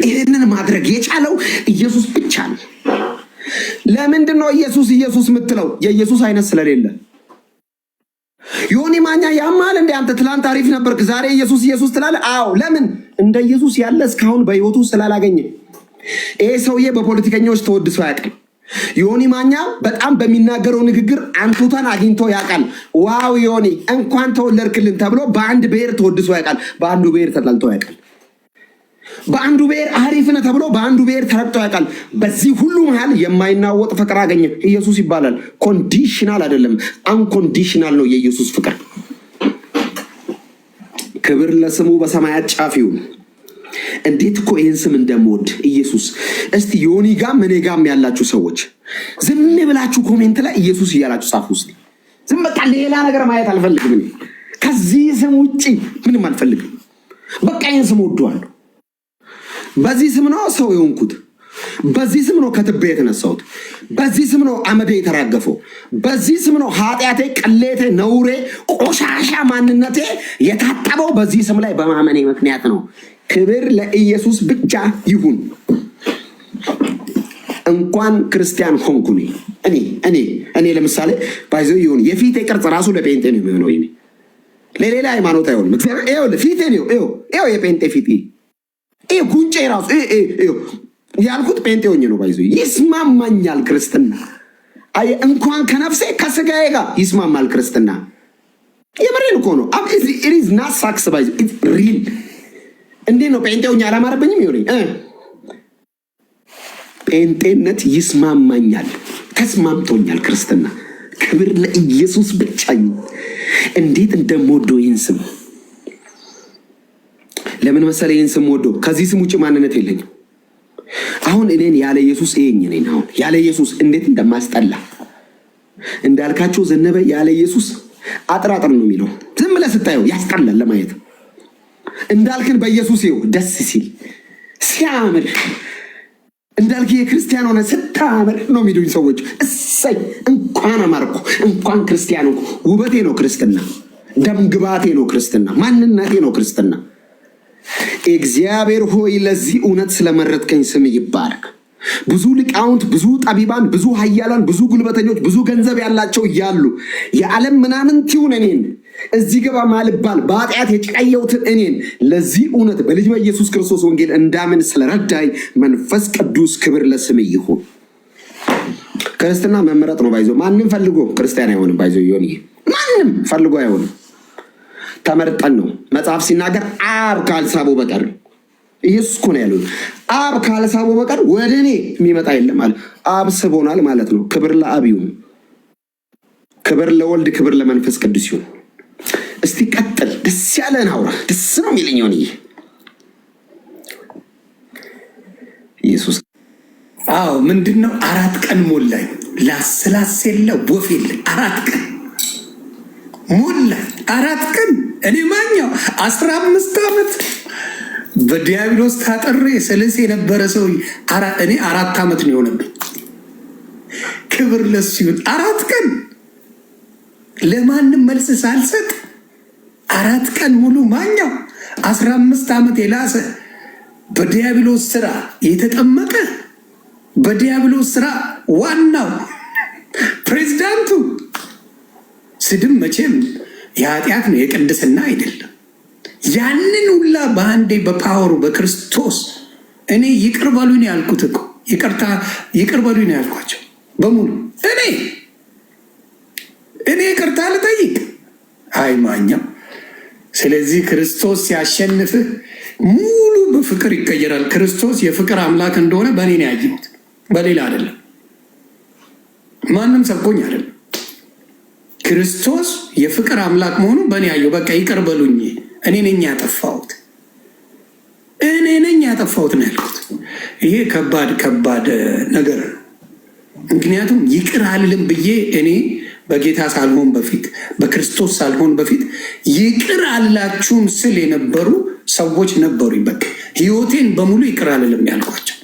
ይህንን ማድረግ የቻለው ኢየሱስ ብቻ ነው። ለምንድን ነው ኢየሱስ ኢየሱስ የምትለው? የኢየሱስ አይነት ስለሌለ። ዮኒ ማኛ ያማል እንደ አንተ ትላንት አሪፍ ነበርክ፣ ዛሬ ኢየሱስ ኢየሱስ ትላለህ? አዎ። ለምን? እንደ ኢየሱስ ያለ እስካሁን በህይወቱ ስላላገኘ። ይሄ ሰውዬ በፖለቲከኞች ተወድሶ ያውቃል። ዮኒ ማኛ በጣም በሚናገረው ንግግር አንቱታን አግኝቶ ያውቃል። ዋው ዮኒ እንኳን ተወለድክልን ተብሎ በአንድ ብሔር ተወድሶ ያውቃል። በአንዱ ብሔር ተጠልቶ ያውቃል። በአንዱ ብሔር አሪፍ ነህ ተብሎ በአንዱ ብሔር ተረግጦ ያውቃል። በዚህ ሁሉ መሃል የማይናወጥ ፍቅር አገኘ። ኢየሱስ ይባላል። ኮንዲሽናል አይደለም፣ አንኮንዲሽናል ነው የኢየሱስ ፍቅር። ክብር ለስሙ በሰማያት ጫፍ ይሁን። እንዴት እኮ ይህን ስም እንደምወድ ኢየሱስ። እስቲ ዮኒ ጋም እኔ ጋም ያላችሁ ሰዎች ዝም ብላችሁ ኮሜንት ላይ ኢየሱስ እያላችሁ ጻፉ። እስቲ ዝም በቃ ሌላ ነገር ማየት አልፈልግም። ከዚህ ስም ውጪ ምንም አልፈልግም። በቃ ይህን ስም ወደዋለሁ። በዚህ ስም ነው ሰው የሆንኩት። በዚህ ስም ነው ከትቤ የተነሳሁት። በዚህ ስም ነው አመዴ የተራገፈው። በዚህ ስም ነው ኃጢአቴ፣ ቅሌቴ፣ ነውሬ፣ ቆሻሻ ማንነቴ የታጠበው በዚህ ስም ላይ በማመኔ ምክንያት ነው። ክብር ለኢየሱስ ብቻ ይሁን። እንኳን ክርስቲያን ሆንኩ። እኔ ለምሳሌ ባይዘው ይሁን የፊቴ ቅርጽ ራሱ ለጴንጤ ነው የሚሆነው። ለሌላ ሃይማኖት አይሆንም። እግዚአብሔር ፊቴ ነው። የጴንጤ ፊት ጉንጬ ራሱ ያልኩት ጴንጤ ሆኜ ነው። ባይዘው ይስማማኛል ክርስትና። እንኳን ከነፍሴ ከስጋዬ ጋር ይስማማል ክርስትና። የምሬን እኮ ነው። it is not sucks by it real። እንዴት ነው ጴንጤ ሆኜ አላማረብኝም? ይሆነኝ ጴንጤነት ይስማማኛል፣ ተስማምቶኛል ክርስትና። ክብር ለኢየሱስ ብቻ ይሁን። እንዴት እንደምወደው ይህን ስም። ለምን መሰለ ይህን ስም ወዶ? ከዚህ ስም ውጭ ማንነት የለኝም። አሁን እኔን ያለ ኢየሱስ ነኝ። አሁን ያለ ኢየሱስ እንዴት እንደማስጠላ እንዳልካቸው ዘነበ ያለ ኢየሱስ አጥራጥር ነው የሚለው። ዝም ብለህ ስታየው ያስጠላል ለማየት። እንዳልክን በኢየሱስ ይው ደስ ሲል ሲያምር፣ እንዳልክ የክርስቲያን ሆነ ስታምር ነው የሚሉኝ ሰዎች። እሰይ እንኳን አማርኩ፣ እንኳን ክርስቲያን ሆንኩ። ውበቴ ነው ክርስትና፣ ደምግባቴ ነው ክርስትና፣ ማንነቴ ነው ክርስትና። እግዚአብሔር ሆይ ለዚህ እውነት ስለመረጥከኝ ስም ይባረክ። ብዙ ሊቃውንት፣ ብዙ ጠቢባን፣ ብዙ ኃያላን፣ ብዙ ጉልበተኞች፣ ብዙ ገንዘብ ያላቸው እያሉ የዓለም ምናምንቲውን እኔን እዚህ ገባ ማልባል በኃጢአት የጨቀየሁትን እኔን ለዚህ እውነት በልጅ በኢየሱስ ክርስቶስ ወንጌል እንዳምን ስለረዳኝ መንፈስ ቅዱስ ክብር ለስም ይሁን። ክርስትና መመረጥ ነው። ባይዞ ማንም ፈልጎ ክርስቲያን አይሆንም። ባይዞ ይሆን ማንም ፈልጎ አይሆንም። ተመርጠን ነው። መጽሐፍ ሲናገር አብ ካልሳበው በቀር ኢየሱስ እኮ ነው ያለው። አብ ካልሳበው በቀር ወደ እኔ የሚመጣ የለም ማለት አብ ስቦናል ማለት ነው። ክብር ለአብ ይሁን፣ ክብር ለወልድ፣ ክብር ለመንፈስ ቅዱስ ይሁን። እስቲ ቀጥል። ደስ ያለን አውራ። ደስ ነው የሚለኝ ሆነ ኢየሱስ። አዎ ምንድነው? 4 ቀን ሞላኝ። ላስላስ የለ ወፍ የለ 4 ቀን ሞላኝ። 4 ቀን እኔ ማኛው 15 ዓመት በዲያብሎስ ታጠሬ ስለዚህ የነበረ ሰው እኔ 4 ዓመት ነው የሆነብኝ። ክብር ለሱ ይሁን። 4 ቀን ለማንም መልስ ሳልሰጥ 4 ቀን ሙሉ ማኛው 15 ዓመት የላሰ በዲያብሎስ ስራ የተጠመቀ በዲያብሎስ ስራ ዋናው ፕሬዝዳንቱ። ስድብ መቼም የኃጢአት ነው፣ የቅድስና አይደለም። ያንን ሁላ በአንዴ በፓወሩ በክርስቶስ እኔ ይቅር በሉኝ ነው ያልኩት እኮ። ይቅር በሉኝ ነው ያልኳቸው በሙሉ። እኔ ይቅርታ ልጠይቅ አይማኛው። ስለዚህ ክርስቶስ ሲያሸንፍህ ሙሉ በፍቅር ይቀየራል። ክርስቶስ የፍቅር አምላክ እንደሆነ በእኔ ነው ያየሁት፣ በሌላ አይደለም። ማንም ሰብኮኝ አይደለም። ክርስቶስ የፍቅር አምላክ መሆኑ በእኔ ያየው። በቃ ይቅር በሉኝ፣ እኔ ነኝ ያጠፋሁት ነው ያልኩት። ይሄ ከባድ ነገር ነው። ምክንያቱም ይቅር አልልም ብዬ እኔ በጌታ ሳልሆን በፊት በክርስቶስ ሳልሆን በፊት ይቅር አላችሁም ስል የነበሩ ሰዎች ነበሩኝ። በቃ ህይወቴን በሙሉ ይቅር አልልም ያልኳቸው፣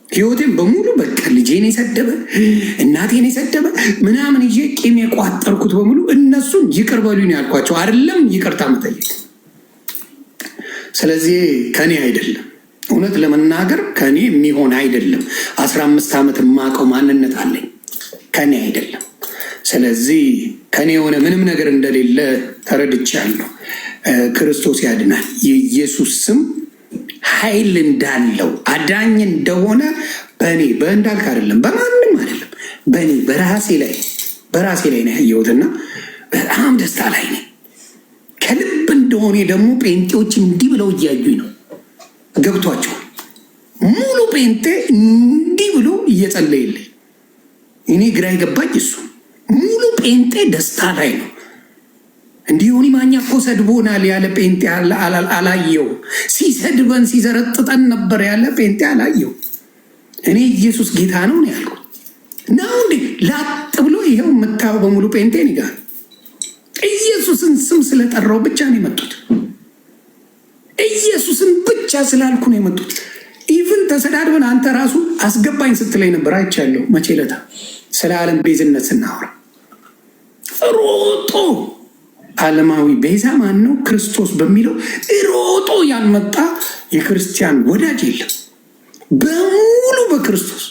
ህይወቴን በሙሉ በቃ ልጄን የሰደበ እናቴን የሰደበ ምናምን ይዤ ቂም የቋጠርኩት በሙሉ እነሱን ይቅር በሉኝ ያልኳቸው። አይደለም ይቅርታ መጠየቅ። ስለዚህ ከኔ አይደለም፣ እውነት ለመናገር ከኔ የሚሆን አይደለም። 15 ዓመት የማውቀው ማንነት አለኝ፣ ከኔ አይደለም። ስለዚህ ከኔ የሆነ ምንም ነገር እንደሌለ ተረድቻለሁ። ክርስቶስ ያድናል። የኢየሱስ ስም ኃይል እንዳለው አዳኝ እንደሆነ በእኔ በእንዳልክ አይደለም፣ በማንም አይደለም፣ በእኔ በራሴ ላይ ነው ያየሁትና በጣም ደስታ ላይ ነኝ። ከልብ እንደሆነ ደግሞ ጴንጤዎች እንዲህ ብለው እያዩኝ ነው፣ ገብቷቸዋል። ሙሉ ጴንጤ እንዲህ ብሎ እየጸለየልኝ፣ እኔ ግራ የገባኝ እሱ ሙሉ ጴንጤ ደስታ ላይ ነው። እንዲህ ዮኒ ማኛ እኮ ሰድቦናል ያለ ጴንጤ አላየው። ሲሰድበን ሲዘረጥጠን ነበር ያለ ጴንጤ አላየው። እኔ ኢየሱስ ጌታ ነው ያልኩት ነው እንዴ ላጥ ብሎ ይኸው የምታየው በሙሉ ጴንጤ ጋር ኢየሱስን ስም ስለጠራው ብቻ ነው የመጡት። ኢየሱስን ብቻ ስላልኩ ነው የመጡት። ኢቭን ተሰዳድበን አንተ ራሱ አስገባኝ ስትለኝ ነበር አይቻለሁ። መቼ ለታ ስለ ዓለም ቤዝነት ስናወራ ሮጦ ዓለማዊ ቤዛ ማን ነው? ክርስቶስ በሚለው ሮጦ ያልመጣ የክርስቲያን ወዳጅ የለም። በሙሉ በክርስቶስ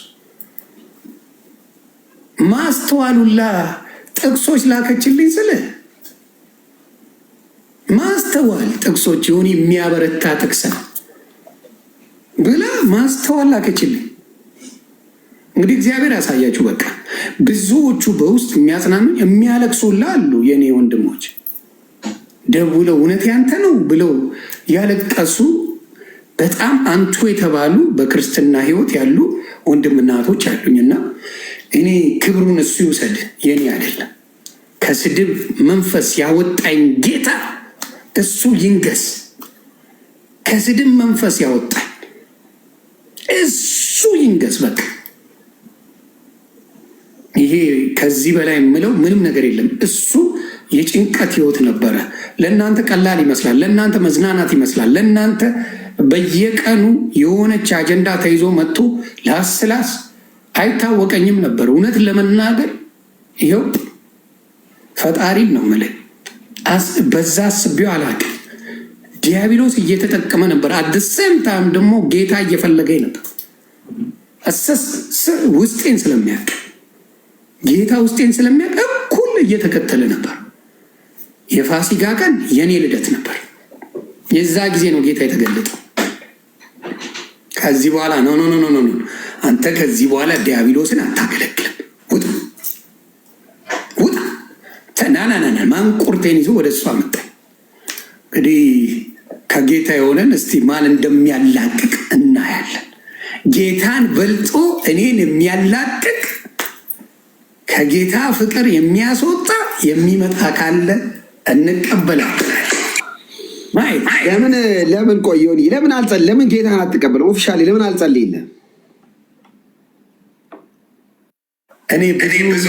ማስተዋሉላ ጥቅሶች ላከችልኝ ስለ ማስተዋል ጥቅሶች የሆነ የሚያበረታ ጥቅስ ነው ብላ ማስተዋል ላከችልኝ። እንግዲህ እግዚአብሔር ያሳያችሁ። በቃ ብዙዎቹ በውስጥ የሚያጽናኑኝ የሚያለቅሱላ አሉ። የኔ ወንድሞች ደውለው እውነት ያንተ ነው ብለው ያለቀሱ በጣም አንቱ የተባሉ በክርስትና ሕይወት ያሉ ወንድምና እህቶች አሉኝና እኔ ክብሩን እሱ ይውሰድ፣ የኔ አይደለም። ከስድብ መንፈስ ያወጣኝ ጌታ እሱ ይንገስ። ከስድብ መንፈስ ያወጣኝ እሱ ይንገስ። በቃ ይሄ ከዚህ በላይ የምለው ምንም ነገር የለም። እሱ የጭንቀት ህይወት ነበረ። ለእናንተ ቀላል ይመስላል፣ ለእናንተ መዝናናት ይመስላል። ለእናንተ በየቀኑ የሆነች አጀንዳ ተይዞ መጥቶ ላስላስ አይታወቀኝም ነበር። እውነት ለመናገር ይኸው ፈጣሪም ነው የምልህ፣ በዛ አስቤው አላውቅም። ዲያብሎስ እየተጠቀመ ነበር። አድሰም ታም ደግሞ ጌታ እየፈለገኝ ነበር። ውስጤን ስለሚያውቅ ጌታ ውስጤን ስለሚያውቅ እኩል እየተከተለ ነበር። የፋሲካ ቀን የኔ ልደት ነበር። የዛ ጊዜ ነው ጌታ የተገለጠው። ከዚህ በኋላ ኖ አንተ ከዚህ በኋላ ዲያብሎስን አታገለግልም፣ ውጣ ውጣ ተናናናና ማንቁርቴን ይዞ ወደ እሷ መጣኝ። እንግዲህ ከጌታ የሆነን እስቲ ማን እንደሚያላቅቅ እናያለን። ጌታን በልጦ እኔን የሚያላቅቅ ከጌታ ፍቅር የሚያስወጣ የሚመጣ ካለ እንቀበላለን። ለምን ቆየኒ? ለምን ጌታን አትቀበለው? ኦፊሻሊ ለምን አልጸልይልህም? እኔ ብዙ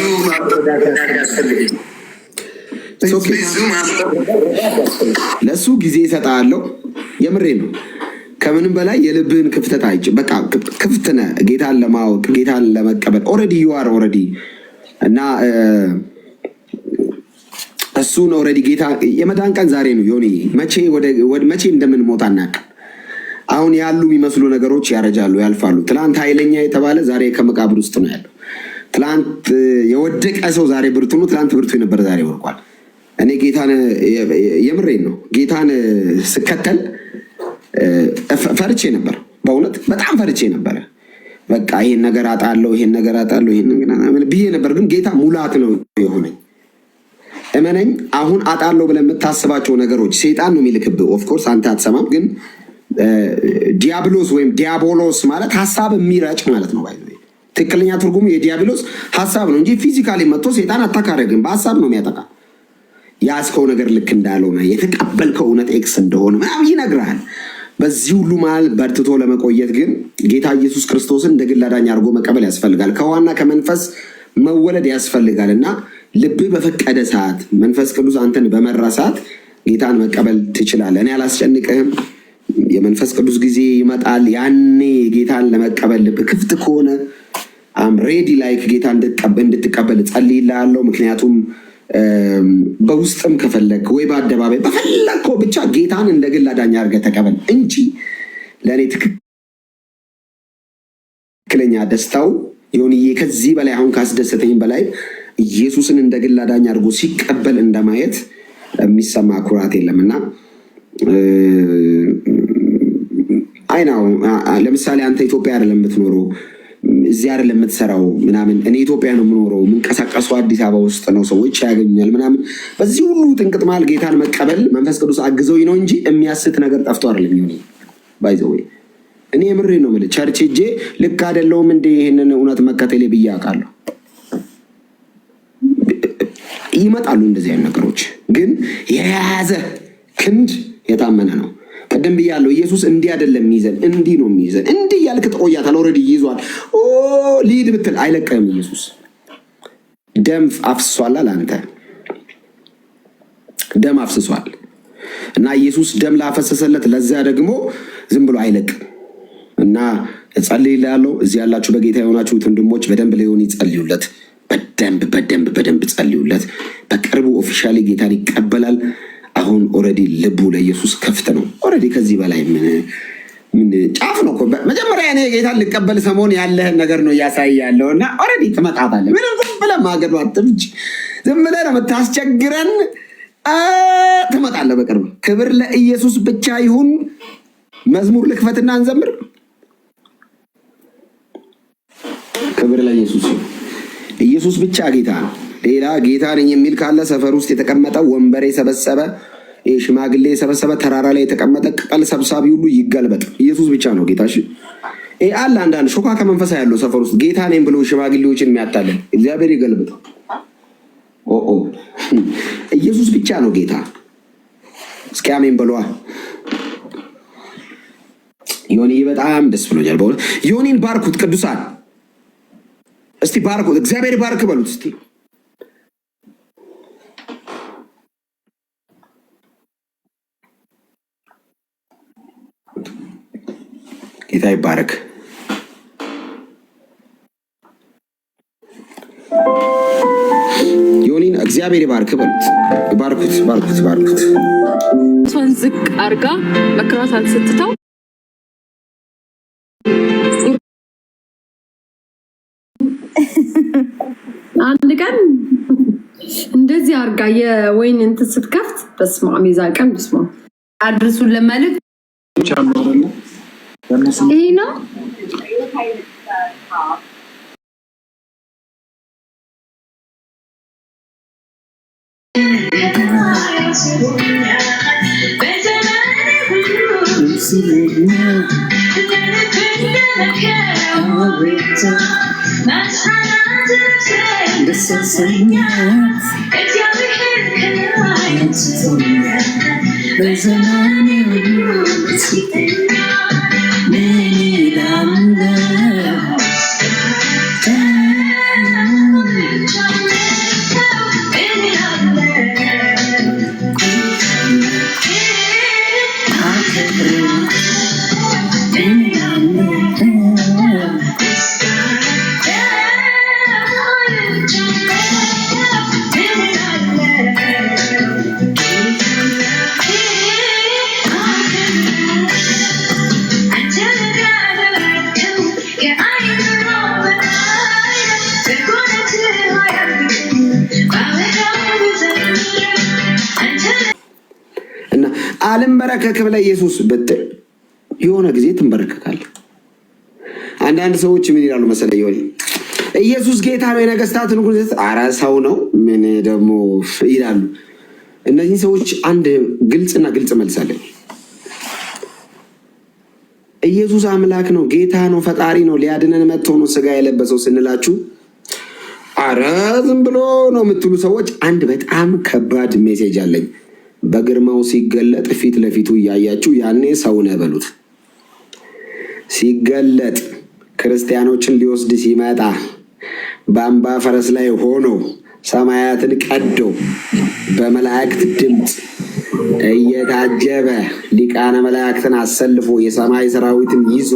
ለሱ ጊዜ እሰጥሃለሁ። የምሬ ነው። ከምንም በላይ የልብህን ክፍተት አይጭ። በቃ ክፍት ነህ ጌታን ለማወቅ ጌታን ለመቀበል ኦልሬዲ ዩ አር ኦልሬዲ እና እሱን ኦልሬዲ ጌታ የመዳን ቀን ዛሬ ነው። ዮኒ መቼ እንደምንሞት አናውቅም። አሁን ያሉ የሚመስሉ ነገሮች ያረጃሉ፣ ያልፋሉ። ትላንት ኃይለኛ የተባለ ዛሬ ከመቃብር ውስጥ ነው ያለው። ትላንት የወደቀ ሰው ዛሬ ብርቱ ነው። ትላንት ብርቱ የነበረ ዛሬ ወርቋል። እኔ ጌታን የምሬን ነው። ጌታን ስከተል ፈርቼ ነበር፣ በእውነት በጣም ፈርቼ ነበረ። በቃ ይሄን ነገር አጣለሁ ብዬ ነበር። ግን ጌታ ሙላት ነው የሆነኝ። እመነኝ፣ አሁን አጣለሁ ብለህ የምታስባቸው ነገሮች ሴጣን ነው የሚልክብህ። ኦፍኮርስ አንተ አትሰማም፣ ግን ዲያብሎስ ወይም ዲያቦሎስ ማለት ሀሳብ የሚረጭ ማለት ነው። ትክክለኛ ትርጉሙ የዲያብሎስ ሀሳብ ነው እንጂ ፊዚካሊ መጥቶ ሴጣን አታካረግም። በሀሳብ ነው የሚያጠቃ። ያዝከው ነገር ልክ እንዳልሆነ የተቀበልከው እውነት ኤክስ እንደሆነ ምናምን ይነግርሃል። በዚህ ሁሉ መሃል በርትቶ ለመቆየት ግን ጌታ ኢየሱስ ክርስቶስን እንደ ግል አዳኝ አድርጎ መቀበል ያስፈልጋል። ከዋና ከመንፈስ መወለድ ያስፈልጋል እና ልብህ በፈቀደ ሰዓት መንፈስ ቅዱስ አንተን በመራ ሰዓት ጌታን መቀበል ትችላለህ። እኔ አላስጨንቅህም። የመንፈስ ቅዱስ ጊዜ ይመጣል። ያኔ ጌታን ለመቀበል ልብህ ክፍት ከሆነ ሬዲ ላይክ ጌታ እንድትቀበል ጸልይልሃለሁ። ምክንያቱም በውስጥም ከፈለግ ወይ በአደባባይ በፈለግከው ብቻ ጌታን እንደ ግል አዳኝ አድርገህ ተቀበል እንጂ ለእኔ ትክክለኛ ደስታው ዮኒዬ ከዚህ በላይ አሁን ካስደሰተኝ በላይ ኢየሱስን እንደ ግል አዳኝ አድርጎ ሲቀበል እንደማየት የሚሰማ ኩራት የለምና አይናው ለምሳሌ አንተ ኢትዮጵያ አይደለም የምትኖረው እዚህ አይደለም የምትሰራው ምናምን እኔ ኢትዮጵያ ነው የምኖረው የምንቀሳቀሰው አዲስ አበባ ውስጥ ነው ሰዎች ያገኙኛል ምናምን በዚህ ሁሉ ጥንቅጥ መሃል ጌታን መቀበል መንፈስ ቅዱስ አግዘውኝ ነው እንጂ የሚያስት ነገር ጠፍቶ አይደለም ዮኒ ባይዘው እኔ የምሬ ነው ማለት ቸርች ሄጄ ልክ አይደለሁም እንደ ይሄንን እውነት መከተሌ ብዬ አውቃለሁ ይመጣሉ እንደዚህ አይነት ነገሮች ግን የያዘ ክንድ የታመነ ነው ቀደም ብያለሁ ኢየሱስ እንዲህ አይደለም የሚይዘን እንዲህ ነው የሚይዘን እንዲህ ያልክ ተቆያታል ኦሬዲ ይዟል ሊድ ብትል አይለቀም ኢየሱስ ደም አፍስሷል አንተ ደም አፍስሷል እና ኢየሱስ ደም ላፈሰሰለት ለዛ ደግሞ ዝም ብሎ አይለቅም እና ጸልይላለሁ እዚህ ያላችሁ በጌታ የሆናችሁ ወንድሞች በደንብ ሊሆን ይጸልዩለት በደንብ ጸልዩለት በቅርቡ ኦፊሻሊ ጌታን ይቀበላል አሁን ኦሬዲ ልቡ ለኢየሱስ ከፍት ነው ኦሬዲ ከዚህ በላይ ምን ጫፍ ነው መጀመሪያ እኔ ጌታን ልቀበል ሰሞን ያለህን ነገር ነው ያሳያለውና ኦሬዲ ትመጣታለህ ምን ዝም ብለህ ማገዱ አትምጭ ዝም ብለህ ነው የምታስቸግረን ትመጣለህ በቅርቡ ክብር ለኢየሱስ ብቻ ይሁን መዝሙር ልክፈትና እንዘምር ክብር ለኢየሱስ ኢየሱስ ብቻ ጌታ ነው ሌላ ጌታ ነኝ የሚል ካለ ሰፈር ውስጥ የተቀመጠ ወንበር የሰበሰበ ሽማግሌ የሰበሰበ ተራራ ላይ የተቀመጠ ቅጠል ሰብሳቢ ሁሉ ይገልበጥ ኢየሱስ ብቻ ነው ጌታ እሺ አለ አንዳንድ ሾካ ከመንፈሳ ያለው ሰፈር ውስጥ ጌታ ነኝ ብሎ ሽማግሌዎችን የሚያታለን እግዚአብሔር ይገልበጠው ኢየሱስ ብቻ ነው ጌታ እስኪ አሜን በሏ ዮኒ በጣም ደስ ብሎኛል በእውነት ዮኒን ባርኩት ቅዱሳን እስቲ ባርኩት እግዚአብሔር ባርክ በሉት እስቲ ጌታ ይባረክ ዮኒን እግዚአብሔር ይባርክ በሉት ባርኩት ሶን ዝቅ አርጋ መክራታን ስትተው አንድ ቀን እንደዚህ አርጋ የወይን እንትን ስትከፍት በስመ አብ የዛ ቀን በስመ አብ አድርሱን ለማለት ይሄ ነው አልንበረከክም ለኢየሱስ ብትል የሆነ ጊዜ ትንበረከካለህ። አንዳንድ ሰዎች ምን ይላሉ መሰለህ? ይሆን ኢየሱስ ጌታ ነው የነገስታት ንጉስ፣ ኧረ ሰው ነው ምን ደግሞ ይላሉ። እነዚህ ሰዎች አንድ ግልጽና ግልጽ መልስ አለ። ኢየሱስ አምላክ ነው፣ ጌታ ነው፣ ፈጣሪ ነው፣ ሊያድነን መጥቶ ነው ስጋ የለበሰው ስንላችሁ ኧረ ዝም ብሎ ነው የምትሉ ሰዎች አንድ በጣም ከባድ ሜሴጅ አለኝ። በግርማው ሲገለጥ ፊት ለፊቱ እያያችሁ ያኔ ሰው ነህ በሉት። ሲገለጥ ክርስቲያኖችን ሊወስድ ሲመጣ በአምባ ፈረስ ላይ ሆኖ ሰማያትን ቀዶ በመላእክት ድምፅ እየታጀበ ሊቃነ መላእክትን አሰልፎ የሰማይ ሰራዊትን ይዞ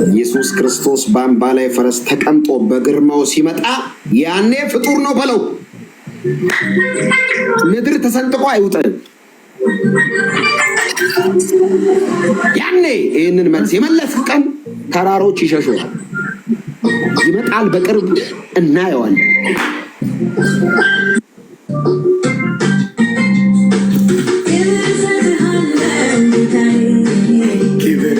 ኢየሱስ ክርስቶስ በአምባ ላይ ፈረስ ተቀምጦ በግርማው ሲመጣ ያኔ ፍጡር ነው በለው። ምድር ተሰንጥቆ አይውጥም። ያኔ ይህንን መልስ የመለስክ ቀን ተራሮች ይሸሹሃል። ይመጣል፣ በቅርብ እናየዋለን። ክብር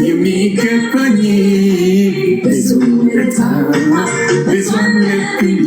የሚገባኝ ብዙ አለብኝ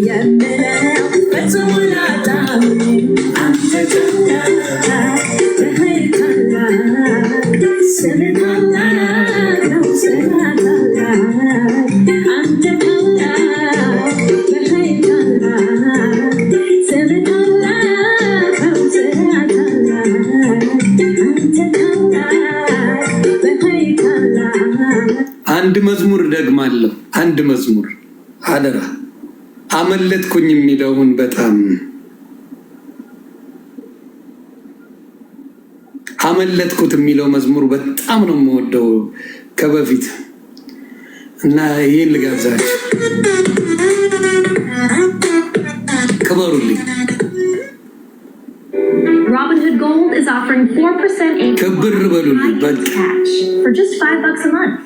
የምለው በተሞላጣው አንተ ታላቅ በኃይል ታላቅ ስምህ ታላቅ ነው ስምህ ታላቅ አንተ ታላቅ በኃይል ታላቅ ስምህ ታላቅ ነው ስምህ ታላቅ አንተ ታላቅ በኃይል ታላቅ። አንድ መዝሙር ደግማለሁ። አንድ መዝሙር አደራ አመለጥኩኝ የሚለውን በጣም አመለጥኩት የሚለው መዝሙር በጣም ነው የምወደው ከበፊት እና ይሄን ልጋብዛችሁ። ክበሩልኝ። Robinhood Gold is offering 4% ክብር በሉልኝ በቃ cash for just $5 a month.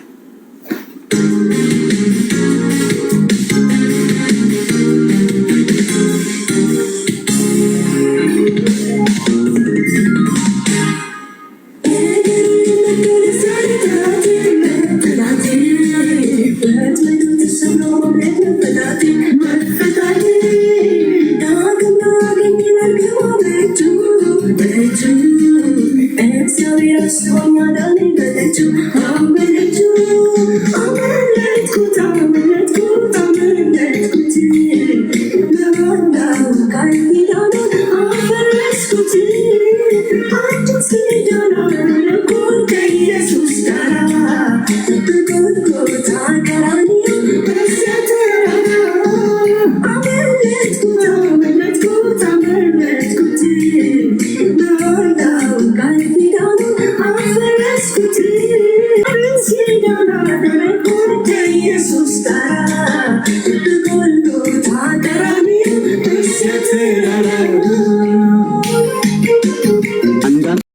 Jesus,